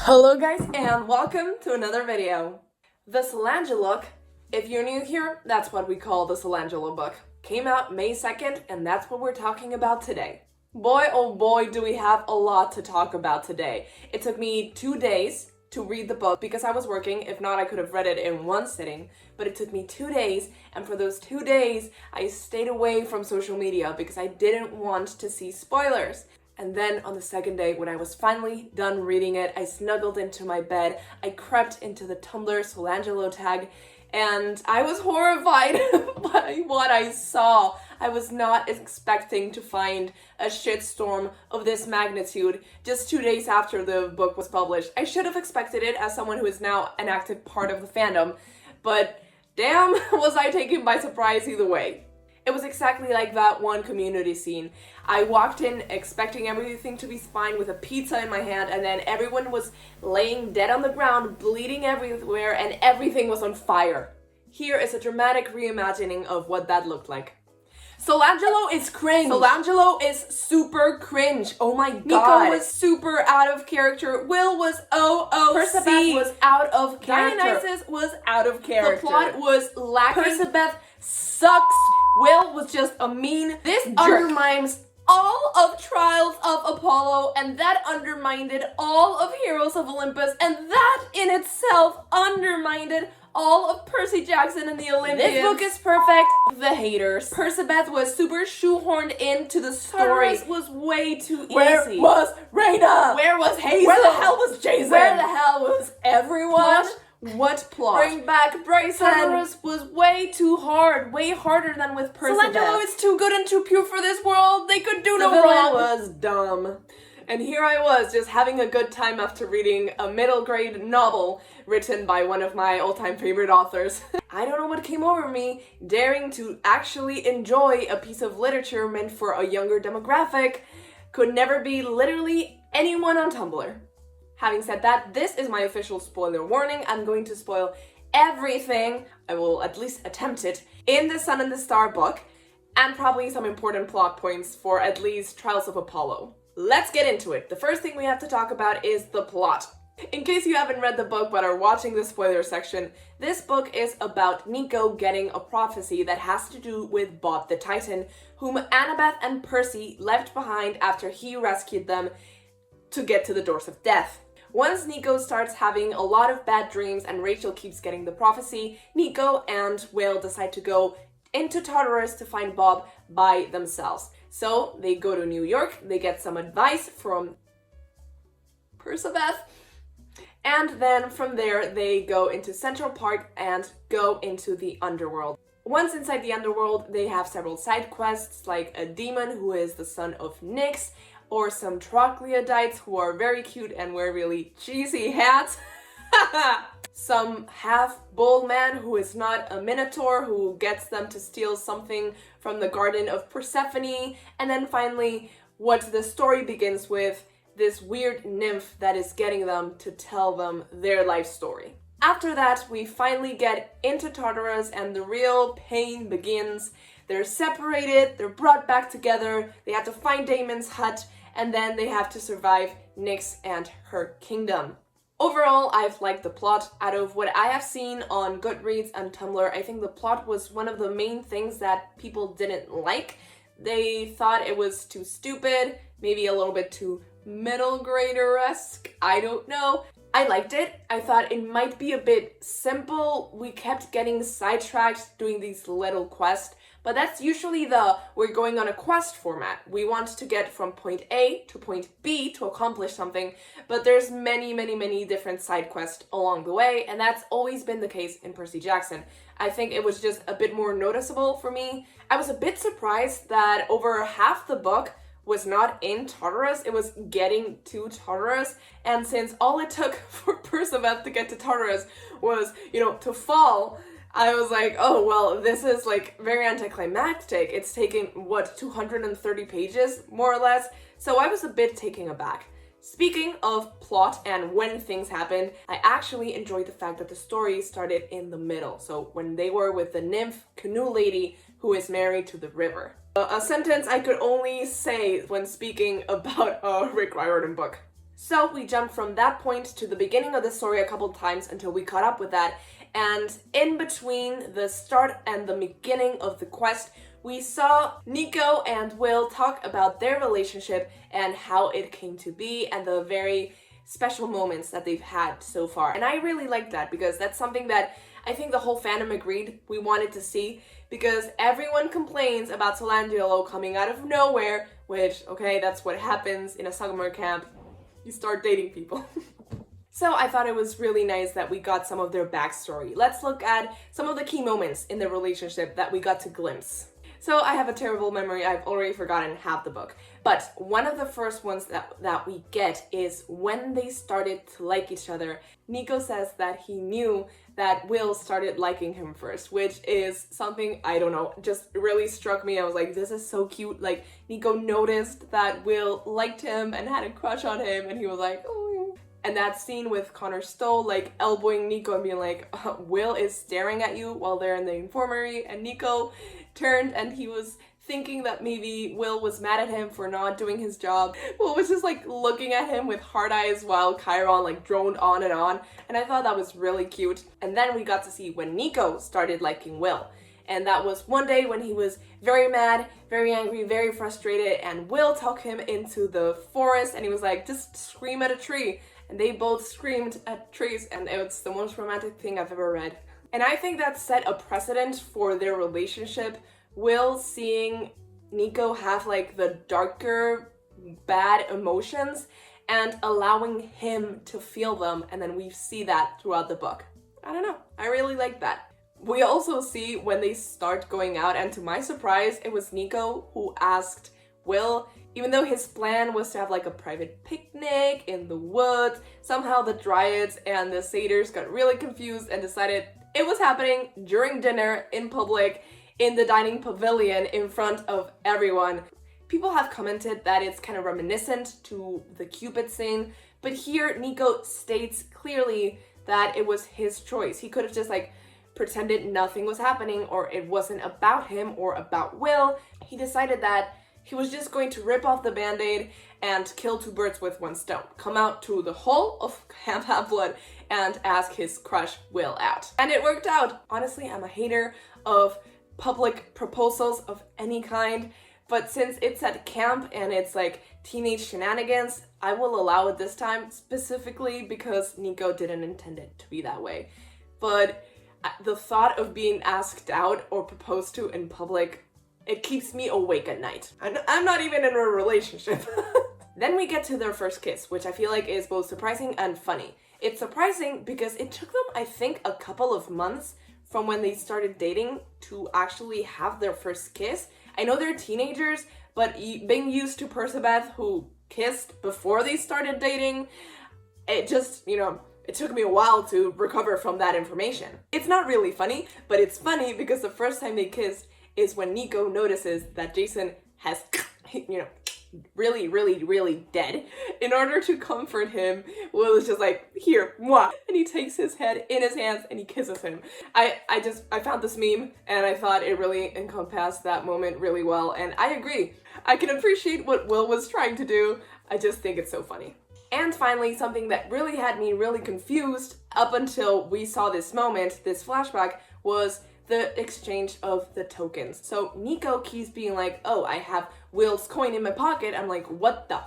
Hello guys and welcome to another video. The Solangelo, if you're new here, that's what we call the Solangelo book. Came out May 2nd and that's what we're talking about today. Boy oh boy do we have a lot to talk about today. It took me 2 days to read the book because I was working. If not, I could have read it in one sitting, but it took me 2 days, and for those 2 days I stayed away from social media because I didn't want to see spoilers. And then on the second day, when I was finally done reading it, I snuggled into my bed, I crept into the Tumblr Solangelo tag, and I was horrified by what I saw. I was not expecting to find a shitstorm of this magnitude just 2 days after the book was published. I should have expected it as someone who is now an active part of the fandom, but damn was I taken by surprise either way. It was exactly like that one community scene. I walked in expecting everything to be fine with a pizza in my hand, and then everyone was laying dead on the ground, bleeding everywhere, and everything was on fire. Here is a dramatic reimagining of what that looked like. Solangelo is cringe. Solangelo is super cringe. Oh my god. Nico was super out of character. Will was OOC. Percabeth was out of character. Dionysus was out of character. The plot was lacking. Percabeth sucks. Will was just a mean This jerk. Undermines all of Trials of Apollo, and that undermined all of Heroes of Olympus, and that in itself undermined all of Percy Jackson and the Olympians. This book is perfect. The haters. Percabeth was super shoehorned into the story. Tartarus was way too easy. Where was Raina? Where was Hazel? Where the hell was Jason? Where the hell was everyone? What plot? Bring back Bryson. Tartarus was way too hard. Way harder than with Percabeth. Solangelo is too good and too pure for this world. They could do no wrong. Was dumb. And here I was, just having a good time after reading a middle grade novel written by one of my all-time favorite authors. I don't know what came over me, daring to actually enjoy a piece of literature meant for a younger demographic. Could never be literally anyone on Tumblr. Having said that, this is my official spoiler warning. I'm going to spoil everything, I will at least attempt it, in the Sun and the Star book, and probably some important plot points for at least Trials of Apollo. Let's get into it. The first thing we have to talk about is the plot. In case you haven't read the book but are watching the spoiler section, this book is about Nico getting a prophecy that has to do with Bob the Titan, whom Annabeth and Percy left behind after he rescued them to get to the doors of death. Once Nico starts having a lot of bad dreams and Rachel keeps getting the prophecy, Nico and Will decide to go into Tartarus to find Bob by themselves. So they go to New York, they get some advice from Percabeth, and then from there they go into Central Park and go into the underworld. Once inside the underworld, they have several side quests, like a demon who is the son of Nyx, or some troglodytes who are very cute and wear really cheesy hats. Some half-bull man who is not a minotaur who gets them to steal something from the garden of Persephone. And then finally, what the story begins with, this weird nymph that is getting them to tell them their life story. After that, we finally get into Tartarus and the real pain begins. They're separated, they're brought back together, they have to find Damon's hut, and then they have to survive Nyx and her kingdom. Overall, I've liked the plot. Out of what I have seen on Goodreads and Tumblr, I think the plot was one of the main things that people didn't like. They thought it was too stupid, maybe a little bit too middle grader-esque, I don't know. I liked it. I thought it might be a bit simple. We kept getting sidetracked doing these little quests, but that's usually the we're going on a quest format. We want to get from point A to point B to accomplish something, but there's many different side quests along the way, and that's always been the case in Percy Jackson. I think it was just a bit more noticeable for me. I was a bit surprised that over half the book was not in Tartarus, it was getting to Tartarus, and since all it took for Percabeth to get to Tartarus was, to fall, I was like, oh, well, this is like very anticlimactic. It's taking, 230 pages, more or less, so I was a bit taken aback. Speaking of plot and when things happened, I actually enjoyed the fact that the story started in the middle, so when they were with the nymph canoe lady who is married to the river. A sentence I could only say when speaking about a Rick Riordan book. So we jumped from that point to the beginning of the story a couple times until we caught up with that. And in between the start and the beginning of the quest, we saw Nico and Will talk about their relationship and how it came to be and the very special moments that they've had so far. And I really like that because that's something that I think the whole fandom agreed we wanted to see, because everyone complains about Solangelo coming out of nowhere, which, okay, that's what happens in a summer camp. You start dating people. So I thought it was really nice that we got some of their backstory. Let's look at some of the key moments in their relationship that we got to glimpse. So I have a terrible memory, I've already forgotten half the book. But one of the first ones that we get is when they started to like each other. Nico says that he knew that Will started liking him first, which is something, I don't know, just really struck me. I was like, this is so cute. Like, Nico noticed that Will liked him and had a crush on him, and he was like, oh. And that scene with Connor Stoll, like, elbowing Nico and being like, Will is staring at you while they're in the infirmary, and Nico turned and he was thinking that maybe Will was mad at him for not doing his job. Will was just like looking at him with hard eyes while Chiron like droned on, and I thought that was really cute. And then we got to see when Nico started liking Will. And that was one day when he was very mad, very angry, very frustrated, and Will took him into the forest and he was like, just scream at a tree. And they both screamed at trees, and it was the most romantic thing I've ever read. And I think that set a precedent for their relationship. Will seeing Nico have like the darker, bad emotions and allowing him to feel them, and then we see that throughout the book. I don't know, I really like that. We also see when they start going out, and to my surprise, it was Nico who asked Will, even though his plan was to have like a private picnic in the woods, somehow the Dryads and the Satyrs got really confused and decided it was happening during dinner in public in the dining pavilion in front of everyone. People have commented that it's kind of reminiscent to the Cupid scene, but here Nico states clearly that it was his choice. He could have just like pretended nothing was happening or it wasn't about him or about Will. He decided that he was just going to rip off the band-aid and kill two birds with one stone. Come out to the whole of Camp Half-Blood and ask his crush Will out. And it worked out. Honestly, I'm a hater of public proposals of any kind, but since it's at camp and it's like teenage shenanigans, I will allow it this time, specifically because Nico didn't intend it to be that way. But the thought of being asked out or proposed to in public, it keeps me awake at night. I'm not even in a relationship. Then we get to their first kiss, which I feel like is both surprising and funny. It's surprising because it took them, I think, a couple of months from when they started dating to actually have their first kiss. I know they're teenagers, but being used to Percabeth, who kissed before they started dating, it just, it took me a while to recover from that information. It's not really funny, but it's funny because the first time they kissed is when Nico notices that Jason has, really, really, really dead. In order to comfort him, Will is just like, here, mwah. And he takes his head in his hands and he kisses him. I found this meme and I thought it really encompassed that moment really well. And I agree. I can appreciate what Will was trying to do. I just think it's so funny. And finally, something that really had me really confused up until we saw this moment, this flashback, was the exchange of the tokens. So Nico keeps being like, oh, I have Will's coin in my pocket. I'm like, what the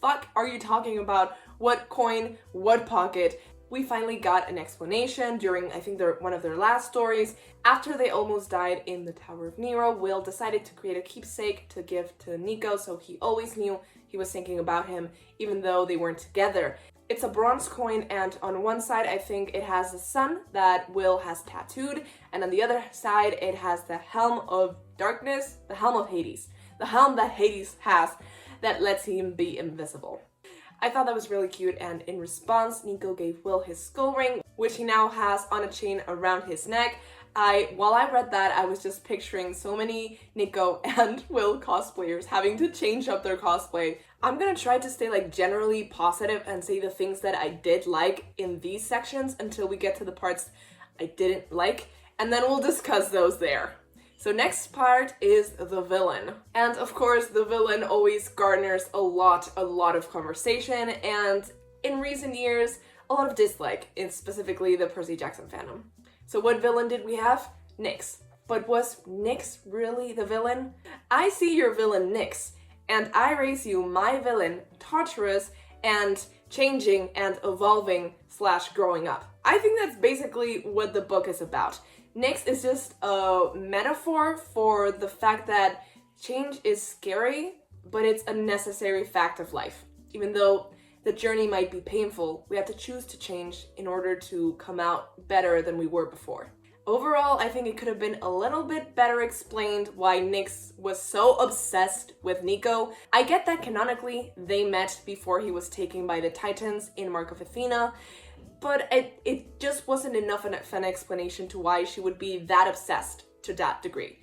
fuck are you talking about? What coin? What pocket? We finally got an explanation during, I think, one of their last stories. After they almost died in the Tower of Nero, Will decided to create a keepsake to give to Nico, so he always knew he was thinking about him, even though they weren't together. It's a bronze coin, and on one side, I think it has the sun that Will has tattooed, and on the other side, it has the Helm of Darkness, the Helm of Hades. The helm that Hades has that lets him be invisible. I thought that was really cute, and in response, Nico gave Will his skull ring, which he now has on a chain around his neck. While I read that, I was just picturing so many Nico and Will cosplayers having to change up their cosplay. I'm gonna try to stay generally positive and say the things that I did like in these sections until we get to the parts I didn't like, and then we'll discuss those there. So next part is the villain. And of course, the villain always garners a lot of conversation, and in recent years, a lot of dislike in specifically the Percy Jackson fandom. So what villain did we have? Nyx. But was Nyx really the villain? I see your villain Nyx, and I raise you my villain Tartarus, and changing and evolving / growing up. I think that's basically what the book is about. Nyx is just a metaphor for the fact that change is scary, but it's a necessary fact of life. Even though the journey might be painful, we have to choose to change in order to come out better than we were before. Overall, I think it could have been a little bit better explained why Nyx was so obsessed with Nico. I get that canonically they met before he was taken by the Titans in Mark of Athena, but it just wasn't enough of an explanation to why she would be that obsessed to that degree.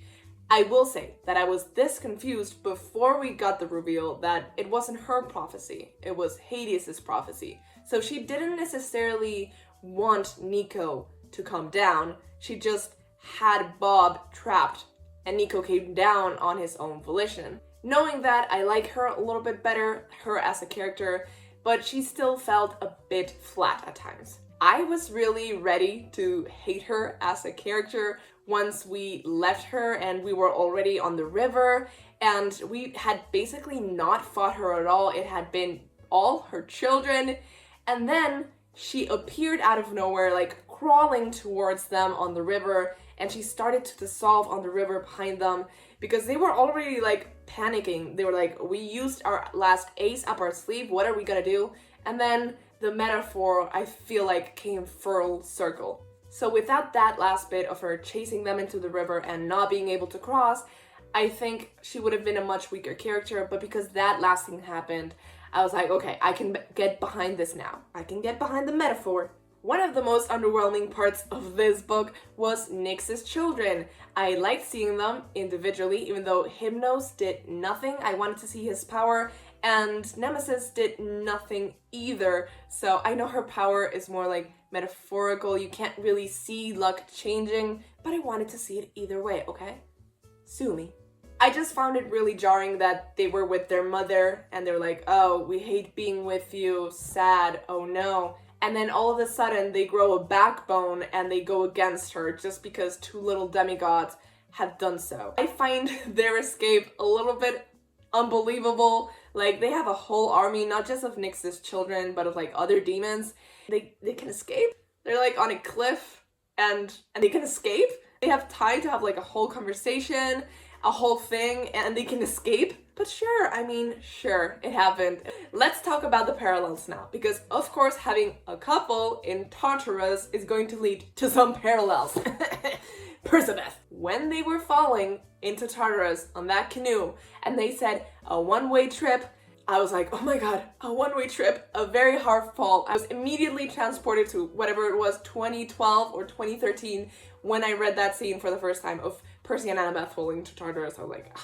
I will say that I was this confused before we got the reveal that it wasn't her prophecy, it was Hades' prophecy. So she didn't necessarily want Nico to come down, she just had Bob trapped and Nico came down on his own volition. Knowing that, I like her a little bit better, her as a character, but she still felt a bit flat at times. I was really ready to hate her as a character once we left her and we were already on the river and we had basically not fought her at all. It had been all her children, and then she appeared out of nowhere, like crawling towards them on the river, and she started to dissolve on the river behind them because they were already like panicking. They were like, we used our last ace up our sleeve, what are we gonna do? And then the metaphor, I feel like, came full circle. So without that last bit of her chasing them into the river and not being able to cross, I think she would have been a much weaker character, but because that last thing happened, I was like, okay, I can get behind this now. I can get behind the metaphor. One of the most underwhelming parts of this book was Nyx's children. I liked seeing them individually, even though Hypnos did nothing. I wanted to see his power, and Nemesis did nothing either. So I know her power is more like metaphorical. You can't really see luck changing, but I wanted to see it either way, okay? Sue me. I just found it really jarring that they were with their mother and they were like, oh, we hate being with you, sad, oh no. And then all of a sudden they grow a backbone and they go against her just because two little demigods had done so. I find their escape a little bit unbelievable. Like, they have a whole army, not just of Nyx's children, but of like other demons. They can escape. They're like on a cliff and they can escape. They have time to have like a whole conversation, a whole thing, and they can escape. But sure, I mean, sure, it happened. Let's talk about the parallels now, because of course having a couple in Tartarus is going to lead to some parallels. Percabeth. When they were falling into Tartarus on that canoe and they said a one-way trip, I was like, oh my god, a one-way trip, a very hard fall. I was immediately transported to whatever it was, 2012 or 2013, when I read that scene for the first time of Percy and Annabeth falling to Tartarus. I was like,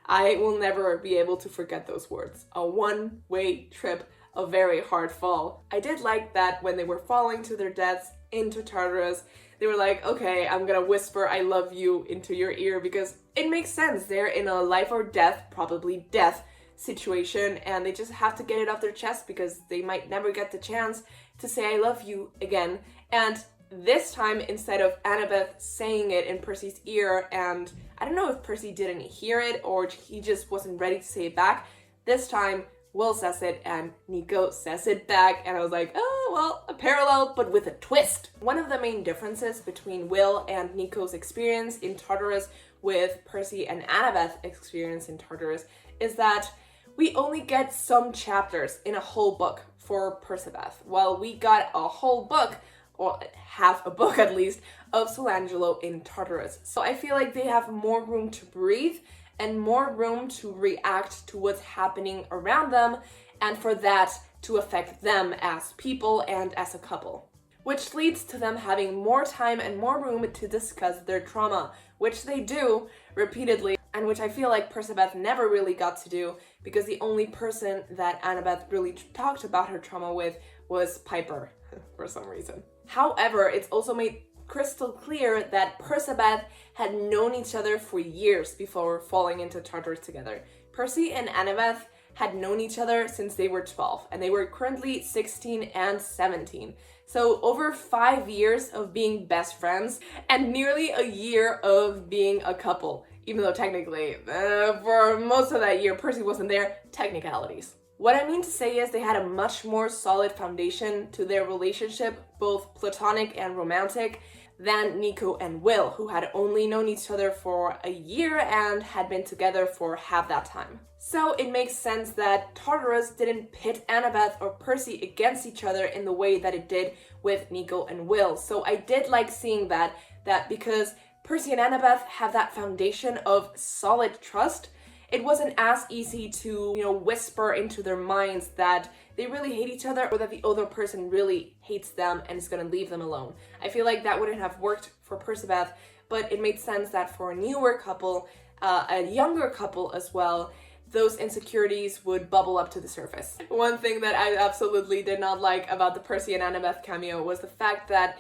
I will never be able to forget those words. A one-way trip, a very hard fall. I did like that when they were falling to their deaths into Tartarus, they were like, okay, I'm gonna whisper I love you into your ear, because it makes sense. They're in a life or death, probably death, situation, and they just have to get it off their chest because they might never get the chance to say I love you again. And this time, instead of Annabeth saying it in Percy's ear, and I don't know if Percy didn't hear it or he just wasn't ready to say it back, this time Will says it and Nico says it back, and I was like, oh, well, a parallel, but with a twist. One of the main differences between Will and Nico's experience in Tartarus with Percy and Annabeth's experience in Tartarus is that we only get some chapters in a whole book for Percabeth, while we got a whole book, or half a book at least, of Solangelo in Tartarus. So I feel like they have more room to breathe and more room to react to what's happening around them, and for that to affect them as people and as a couple. Which leads to them having more time and more room to discuss their trauma, which they do repeatedly, and which I feel like Percabeth never really got to do, because the only person that Annabeth really talked about her trauma with was Piper, for some reason. However, it's also made crystal clear that Percabeth had known each other for years before falling into Tartarus together. Percy and Annabeth had known each other since they were 12, and they were currently 16 and 17. So over 5 years of being best friends and nearly a year of being a couple. Even though technically, for most of that year, Percy wasn't there. Technicalities. What I mean to say is they had a much more solid foundation to their relationship, both platonic and romantic, than Nico and Will, who had only known each other for a year and had been together for half that time. So it makes sense that Tartarus didn't pit Annabeth or Percy against each other in the way that it did with Nico and Will. So I did like seeing that because Percy and Annabeth have that foundation of solid trust, it wasn't as easy to, whisper into their minds that they really hate each other or that the other person really hates them and is going to leave them alone. I feel like that wouldn't have worked for Percabeth, but it made sense that for a newer couple, a younger couple as well, those insecurities would bubble up to the surface. One thing that I absolutely did not like about the Percy and Annabeth cameo was the fact that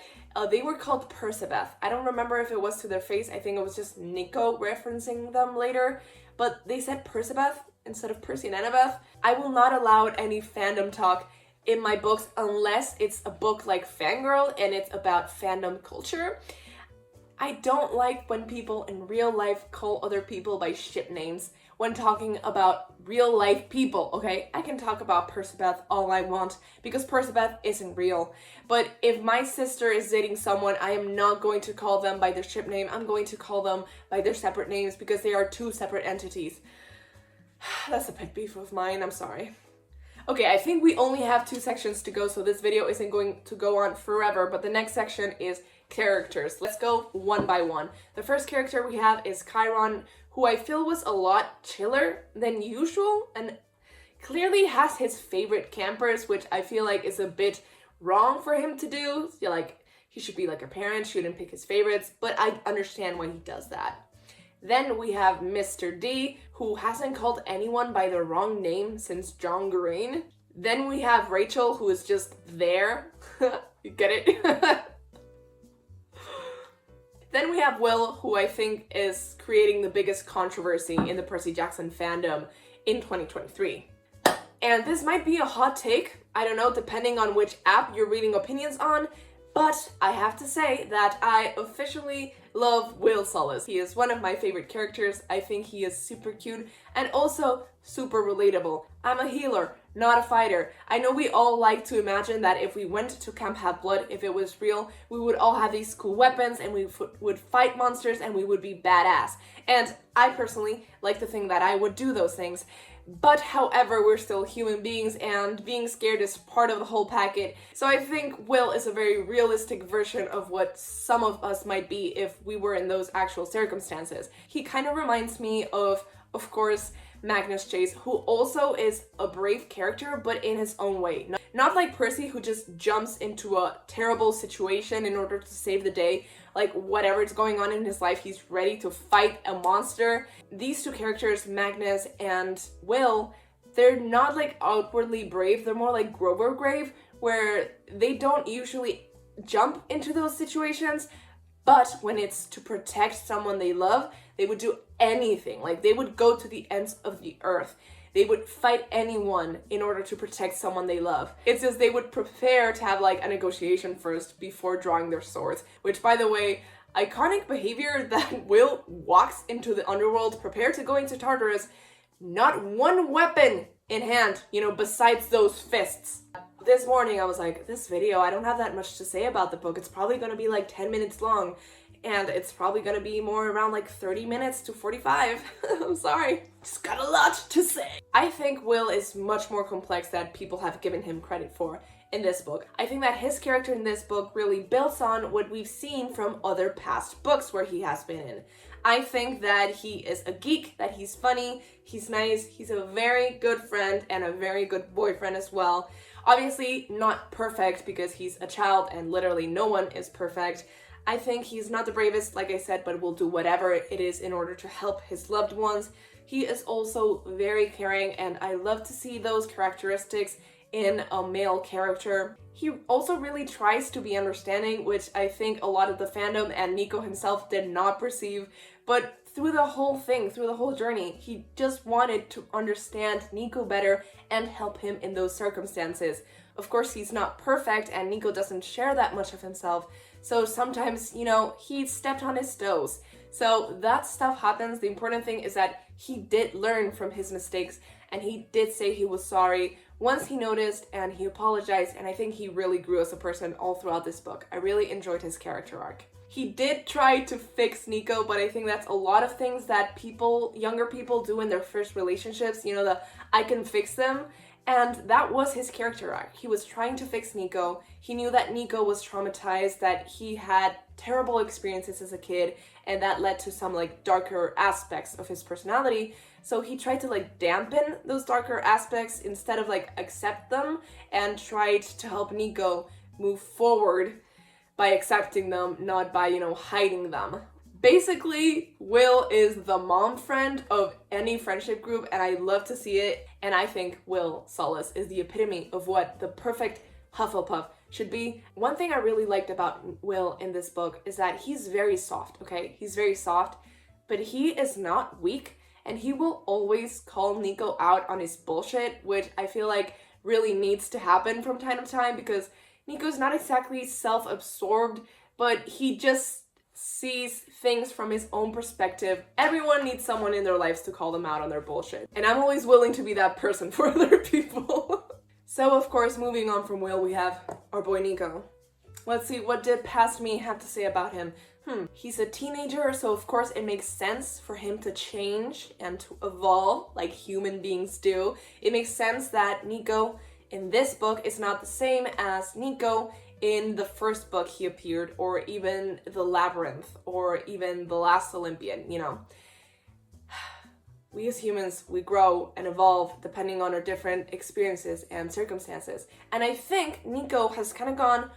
they were called Percabeth. I don't remember if it was to their face. I think it was just Nico referencing them later, but they said Percabeth instead of Percy and Annabeth. I will not allow any fandom talk in my books unless it's a book like Fangirl and it's about fandom culture. I don't like when people in real life call other people by ship names when talking about real life people, okay? I can talk about Percabeth all I want because Percabeth isn't real. But if my sister is dating someone, I am not going to call them by their ship name. I'm going to call them by their separate names because they are two separate entities. That's a pet peeve of mine, I'm sorry. Okay, I think we only have 2 sections to go, so this video isn't going to go on forever, but the next section is characters. Let's go one by one. The first character we have is Chiron, who I feel was a lot chiller than usual and clearly has his favorite campers, which I feel like is a bit wrong for him to do. He should be like a parent, shouldn't pick his favorites, but I understand why he does that. Then we have Mr. D, who hasn't called anyone by the wrong name since John Green. Then we have Rachel, who is just there. You get it? Then we have Will, who I think is creating the biggest controversy in the Percy Jackson fandom in 2023. And this might be a hot take, I don't know, depending on which app you're reading opinions on, but I have to say that I officially love Will Solis. He is one of my favorite characters. I think he is super cute and also super relatable. I'm a healer, not a fighter. I know we all like to imagine that if we went to Camp Half-Blood, if it was real, we would all have these cool weapons and we would fight monsters and we would be badass. And I personally like to think that I would do those things. But however, we're still human beings and being scared is part of the whole packet. So I think Will is a very realistic version of what some of us might be if we were in those actual circumstances. He kind of reminds me of course, Magnus Chase, who also is a brave character, but in his own way. Not like Percy, who just jumps into a terrible situation in order to save the day. Like, whatever is going on in his life, he's ready to fight a monster. These 2 characters, Magnus and Will, they're not like outwardly brave, they're more like Grover brave, where they don't usually jump into those situations, but when it's to protect someone they love, they would do anything. Like, they would go to the ends of the earth. They would fight anyone in order to protect someone they love. It's just they would prepare to have like a negotiation first before drawing their swords. Which, by the way, iconic behavior that Will walks into the underworld prepared to go into Tartarus, not one weapon in hand, besides those fists. This morning I was like, this video, I don't have that much to say about the book. It's probably gonna be like 10 minutes long. And it's probably gonna be more around like 30 minutes to 45. I'm sorry, just got a lot to say. I think Will is much more complex than people have given him credit for in this book. I think that his character in this book really builds on what we've seen from other past books where he has been in. I think that he is a geek, that he's funny, he's nice, he's a very good friend and a very good boyfriend as well. Obviously not perfect because he's a child and literally no one is perfect. I think he's not the bravest, like I said, but will do whatever it is in order to help his loved ones. He is also very caring, and I love to see those characteristics in a male character. He also really tries to be understanding, which I think a lot of the fandom and Nico himself did not perceive. But through the whole thing, through the whole journey, he just wanted to understand Nico better and help him in those circumstances. Of course, he's not perfect and Nico doesn't share that much of himself. So sometimes, he stepped on his toes. So that stuff happens. The important thing is that he did learn from his mistakes and he did say he was sorry once he noticed and he apologized. And I think he really grew as a person all throughout this book. I really enjoyed his character arc. He did try to fix Nico, but I think that's a lot of things that younger people do in their first relationships. The I can fix them. And that was his character arc. He was trying to fix Nico. He knew that Nico was traumatized, that he had terrible experiences as a kid, and that led to some darker aspects of his personality. So he tried to dampen those darker aspects instead of accept them, and tried to help Nico move forward by accepting them, not by, hiding them. Basically, Will is the mom friend of any friendship group, and I love to see it. And I think Will Solis is the epitome of what the perfect Hufflepuff should be. One thing I really liked about Will in this book is that he's very soft, okay? He's very soft, but he is not weak, and he will always call Nico out on his bullshit, which I feel like really needs to happen from time to time, because Nico's not exactly self-absorbed, but he just sees things from his own perspective. Everyone needs someone in their lives to call them out on their bullshit. And I'm always willing to be that person for other people. So of course, moving on from Will, we have our boy Nico. Let's see, what did Past Me have to say about him? He's a teenager, so of course it makes sense for him to change and to evolve like human beings do. It makes sense that Nico in this book is not the same as Nico in the first book he appeared, or even The Labyrinth, or even The Last Olympian, We as humans, we grow and evolve depending on our different experiences and circumstances. And I think Nico has kind of gone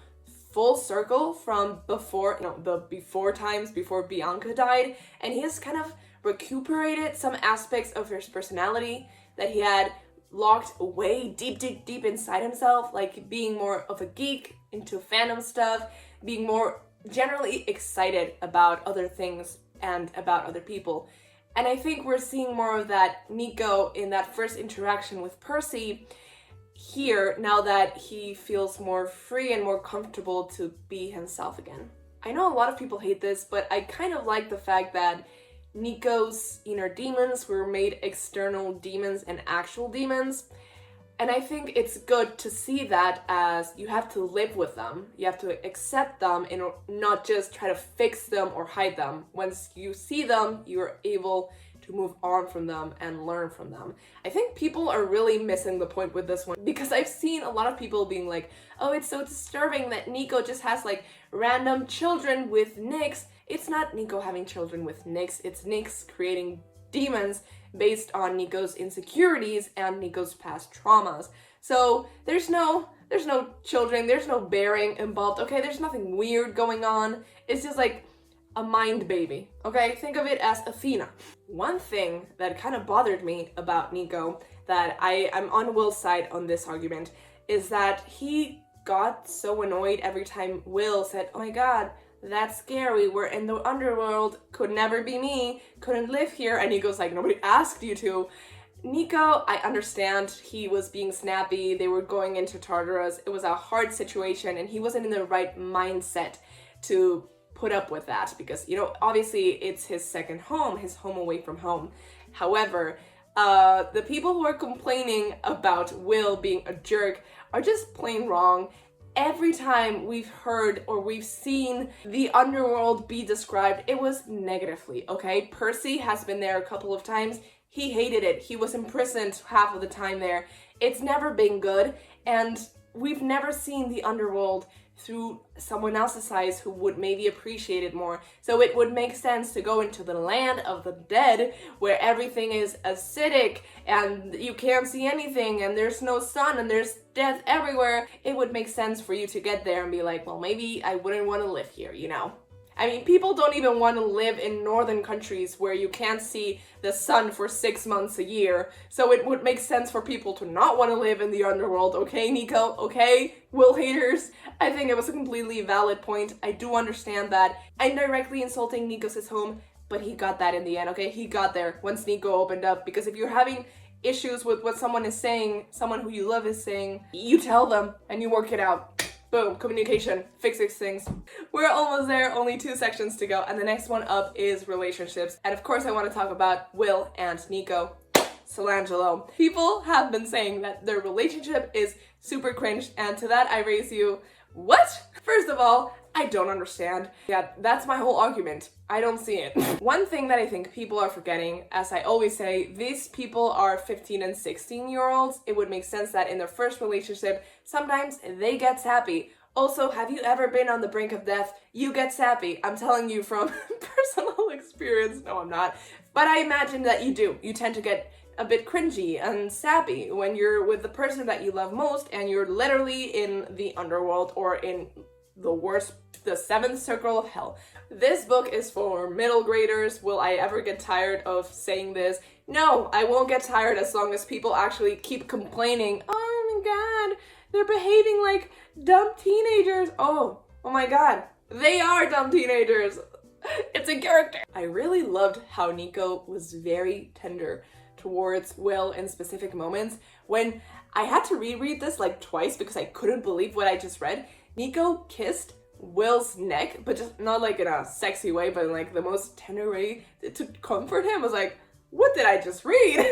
full circle from before, the before times, before Bianca died, and he has kind of recuperated some aspects of his personality that he had locked away deep inside himself, like being more of a geek, into fandom stuff, being more generally excited about other things and about other people. And I think we're seeing more of that Nico in that first interaction with Percy here, now that he feels more free and more comfortable to be himself again. I know a lot of people hate this, but I kind of like the fact that Nico's inner demons were made external demons and actual demons. And I think it's good to see that, as you have to live with them. You have to accept them and not just try to fix them or hide them. Once you see them, you're able to move on from them and learn from them. I think people are really missing the point with this one, because I've seen a lot of people being like, oh, it's so disturbing that Nico just has random children with Nyx. It's not Nico having children with Nyx, it's Nyx creating demons based on Nico's insecurities and Nico's past traumas. So there's no children, there's no bearing involved, okay? There's nothing weird going on. It's just a mind baby, okay? Think of it as Athena. One thing that kind of bothered me about Nico, that I'm on Will's side on this argument, is that he got so annoyed every time Will said, oh my god, that's scary, we're in the underworld, could never be me, couldn't live here, and he goes nobody asked you to. Nico, I understand he was being snappy, they were going into Tartarus, it was a hard situation, and he wasn't in the right mindset to put up with that, because, obviously it's his second home, his home away from home. However, the people who are complaining about Will being a jerk are just plain wrong. Every time we've heard or we've seen the underworld be described, it was negatively, okay? Percy has been there a couple of times. He hated it. He was imprisoned half of the time there. It's never been good, and we've never seen the underworld through someone else's eyes who would maybe appreciate it more. So it would make sense to go into the land of the dead, where everything is acidic and you can't see anything and there's no sun and there's death everywhere. It would make sense for you to get there and be like, well, maybe I wouldn't want to live here, I mean, people don't even want to live in northern countries where you can't see the sun for 6 months a year. So it would make sense for people to not want to live in the underworld, okay, Nico? Okay, Will haters? I think it was a completely valid point. I do understand that indirectly insulting Nico's home but he got that in the end, okay? He got there once Nico opened up, because if you're having issues with what someone is saying, someone who you love is saying, you tell them and you work it out. Boom, communication, fixes things. We're almost there, only 2 sections to go, and the next one up is relationships. And of course I want to talk about Will and Nico. Solangelo. People have been saying that their relationship is super cringe, and to that I raise you, what? First of all, I don't understand. Yeah, that's my whole argument. I don't see it. One thing that I think people are forgetting, as I always say, these people are 15 and 16-year-olds. It would make sense that in their first relationship, sometimes they get sappy. Also, have you ever been on the brink of death? You get sappy. I'm telling you from personal experience. No, I'm not. But I imagine that you do. You tend to get a bit cringy and sappy when you're with the person that you love most and you're literally in the underworld or in the worst, the 7th circle of hell. This book is for middle graders. Will I ever get tired of saying this? No, I won't get tired as long as people actually keep complaining. Oh my god, they're behaving like dumb teenagers. Oh my god, they are dumb teenagers. It's a character. I really loved how Nico was very tender towards Will in specific moments. When I had to reread this like twice because I couldn't believe what I just read, Nico kissed Will's neck, but just not like in a sexy way, but in like the most tender way to comfort him. I was like, what did I just read?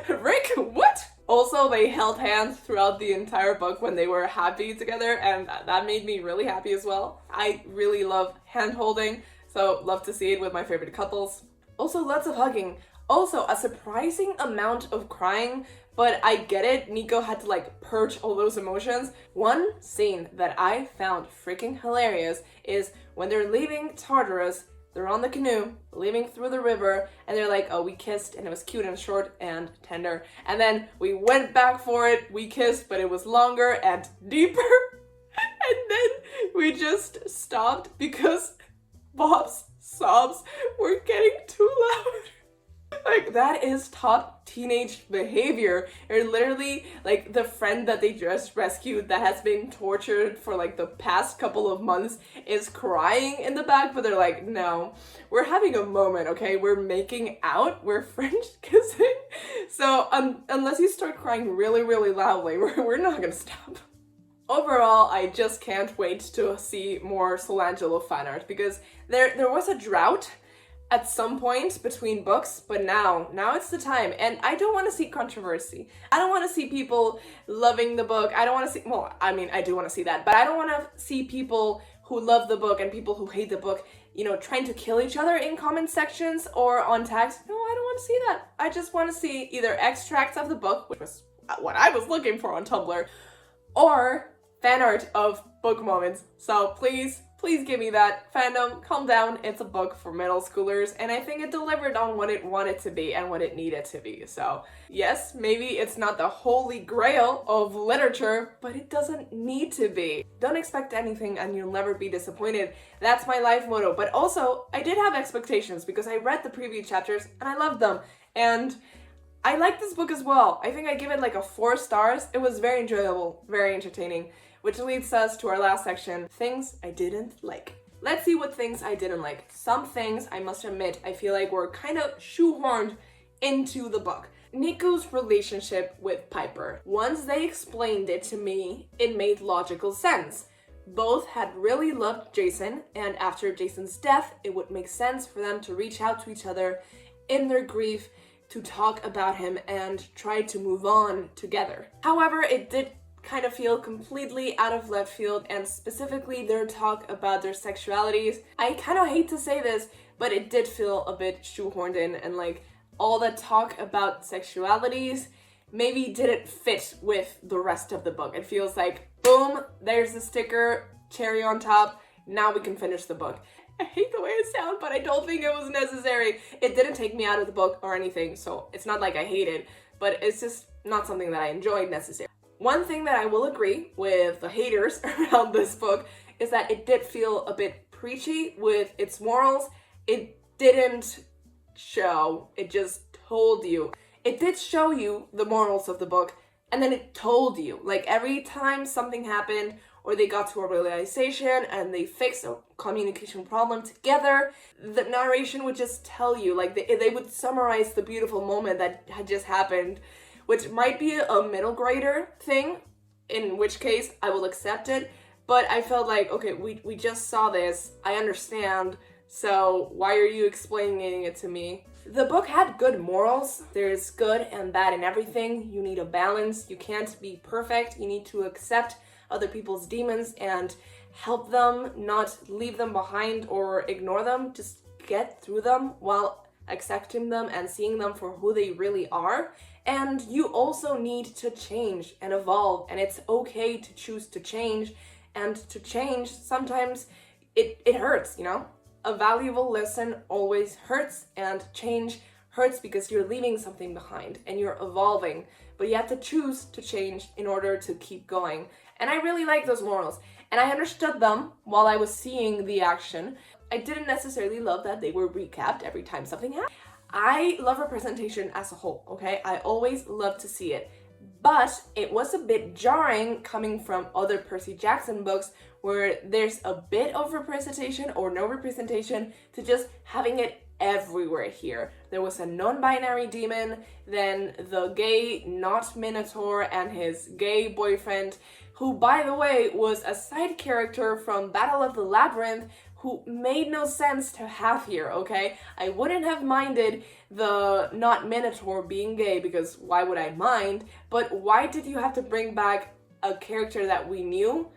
Rick, what? Also, they held hands throughout the entire book when they were happy together, and that made me really happy as well. I really love hand holding, so love to see it with my favorite couples. Also, lots of hugging. Also, a surprising amount of crying, but I get it. Nico had to like purge all those emotions. One scene that I found freaking hilarious is when they're leaving Tartarus, they're on the canoe, leaving through the river, and they're like, oh, we kissed and it was cute and short and tender. And then we went back for it, we kissed, but it was longer and deeper. And then we just stopped because Bob's sobs were getting too loud. Like, that is top teenage behavior. You're literally like the friend that they just rescued that has been tortured for like the past couple of months is crying in the back, but they're like, no, we're having a moment, okay? We're making out, we're French kissing. So unless you start crying really, really loudly, we're not gonna stop. Overall, I just can't wait to see more Solangelo fan art, because there was a drought at some point between books, but now it's the time. And I don't want to see controversy. I don't want to see people loving the book. I don't want to see, well, I mean, I do want to see that, but I don't want to see people who love the book and people who hate the book, you know, trying to kill each other in comment sections or on tags. No, I don't want to see that. I just want to see either extracts of the book, which was what I was looking for on Tumblr, or fan art of book moments. So please give me that. Fandom, calm down. It's a book for middle schoolers, and I think it delivered on what it wanted to be and what it needed to be. So yes, maybe it's not the holy grail of literature, but it doesn't need to be. Don't expect anything and you'll never be disappointed. That's my life motto. But also, I did have expectations because I read the previous chapters and I loved them. And I like this book as well. I think I give it like a 4 stars. It was very enjoyable, very entertaining. Which leads us to our last section, things I didn't like. Let's see what things I didn't like. Some things, I must admit, I feel like were kind of shoehorned into the book. Nico's relationship with Piper. Once they explained it to me, it made logical sense. Both had really loved Jason, and after Jason's death, it would make sense for them to reach out to each other in their grief to talk about him and try to move on together. However, it did kind of feel completely out of left field, and specifically their talk about their sexualities. I kind of hate to say this, but it did feel a bit shoehorned in, and like all the talk about sexualities maybe didn't fit with the rest of the book. It feels like, boom, there's the sticker, cherry on top, now we can finish the book. I hate the way it sounds, but I don't think it was necessary. It didn't take me out of the book or anything, so it's not like I hate it, but it's just not something that I enjoyed necessarily. One thing that I will agree with the haters around this book is that it did feel a bit preachy with its morals. It didn't show, it just told you. It did show you the morals of the book, and then it told you. Like every time something happened, or they got to a realization and they fixed a communication problem together. The narration would just tell you, like they would summarize the beautiful moment that had just happened, which might be a middle grader thing, in which case I will accept it. But I felt like, okay, we just saw this, I understand, so why are you explaining it to me? The book had good morals. There's good and bad in everything. You need a balance. You can't be perfect. You need to accept other people's demons and help them, not leave them behind or ignore them. Just get through them while accepting them and seeing them for who they really are. And you also need to change and evolve, and it's okay to choose to change. And to change, sometimes it hurts, you know? A valuable lesson always hurts, and change hurts because you're leaving something behind and you're evolving, but you have to choose to change in order to keep going. And I really like those morals, and I understood them while I was seeing the action. I didn't necessarily love that they were recapped every time something happened. I love representation as a whole, okay? I always love to see it. But it was a bit jarring coming from other Percy Jackson books where there's a bit of representation or no representation to just having it everywhere here. There was a non-binary demon, then the gay not Minotaur and his gay boyfriend, who by the way was a side character from Battle of the Labyrinth, who made no sense to have here, okay? I wouldn't have minded the not Minotaur being gay, because why would I mind? But why did you have to bring back a character that we knew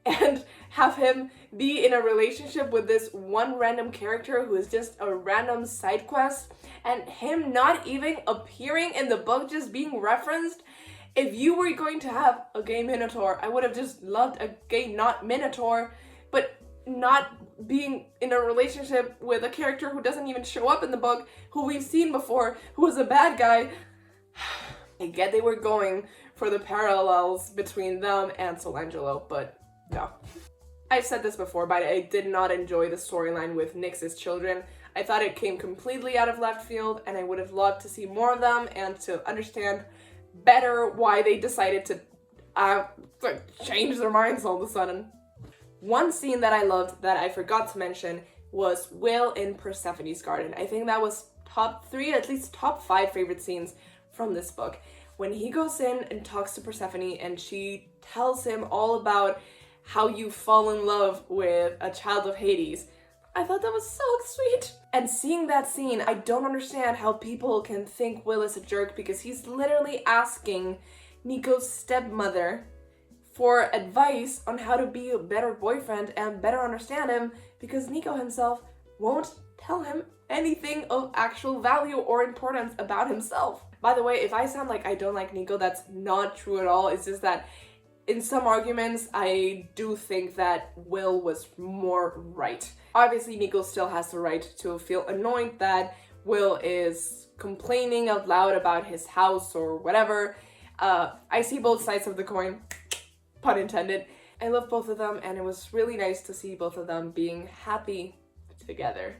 and have him be in a relationship with this one random character who is just a random side quest, and him not even appearing in the book, just being referenced? If you were going to have a gay Minotaur, I would have just loved a gay not Minotaur, but not being in a relationship with a character who doesn't even show up in the book, who we've seen before, who was a bad guy. I get they were going for the parallels between them and Solangelo, but no. I've said this before, but I did not enjoy the storyline with Nyx's children. I thought it came completely out of left field, and I would have loved to see more of them and to understand better why they decided to change their minds all of a sudden. One scene that I loved that I forgot to mention was Will in Persephone's garden. I think that was top 3, at least top 5 favorite scenes from this book. When he goes in and talks to Persephone and she tells him all about how you fall in love with a child of Hades. I thought that was so sweet. And seeing that scene, I don't understand how people can think Will is a jerk, because he's literally asking Nico's stepmother for advice on how to be a better boyfriend and better understand him, because Nico himself won't tell him anything of actual value or importance about himself. By the way, if I sound like I don't like Nico, that's not true at all. It's just that in some arguments, I do think that Will was more right. Obviously, Nico still has the right to feel annoyed that Will is complaining out loud about his house or whatever. I see both sides of the coin. Pun intended. I love both of them, and it was really nice to see both of them being happy together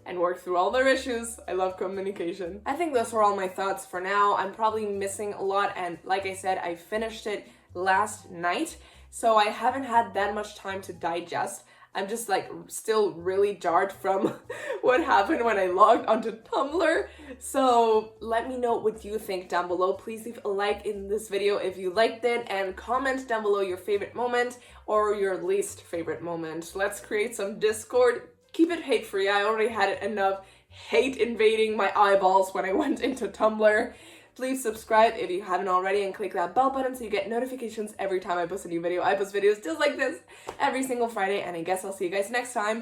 and work through all their issues. I love communication. I think those were all my thoughts for now. I'm probably missing a lot, and like I said, I finished it last night, so I haven't had that much time to digest. I'm just like still really jarred from what happened when I logged onto Tumblr. So let me know what you think down below. Please leave a like in this video if you liked it, and comment down below your favorite moment or your least favorite moment. Let's create some Discord. Keep it hate-free. I already had enough hate invading my eyeballs when I went into Tumblr. Please subscribe if you haven't already, and click that bell button so you get notifications every time I post a new video. I post videos just like this every single Friday, and I guess I'll see you guys next time.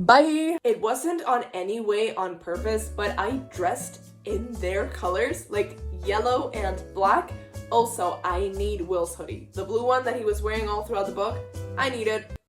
Bye! It wasn't on any way on purpose, but I dressed in their colors, like yellow and black. Also, I need Will's hoodie. The blue one that he was wearing all throughout the book, I need it.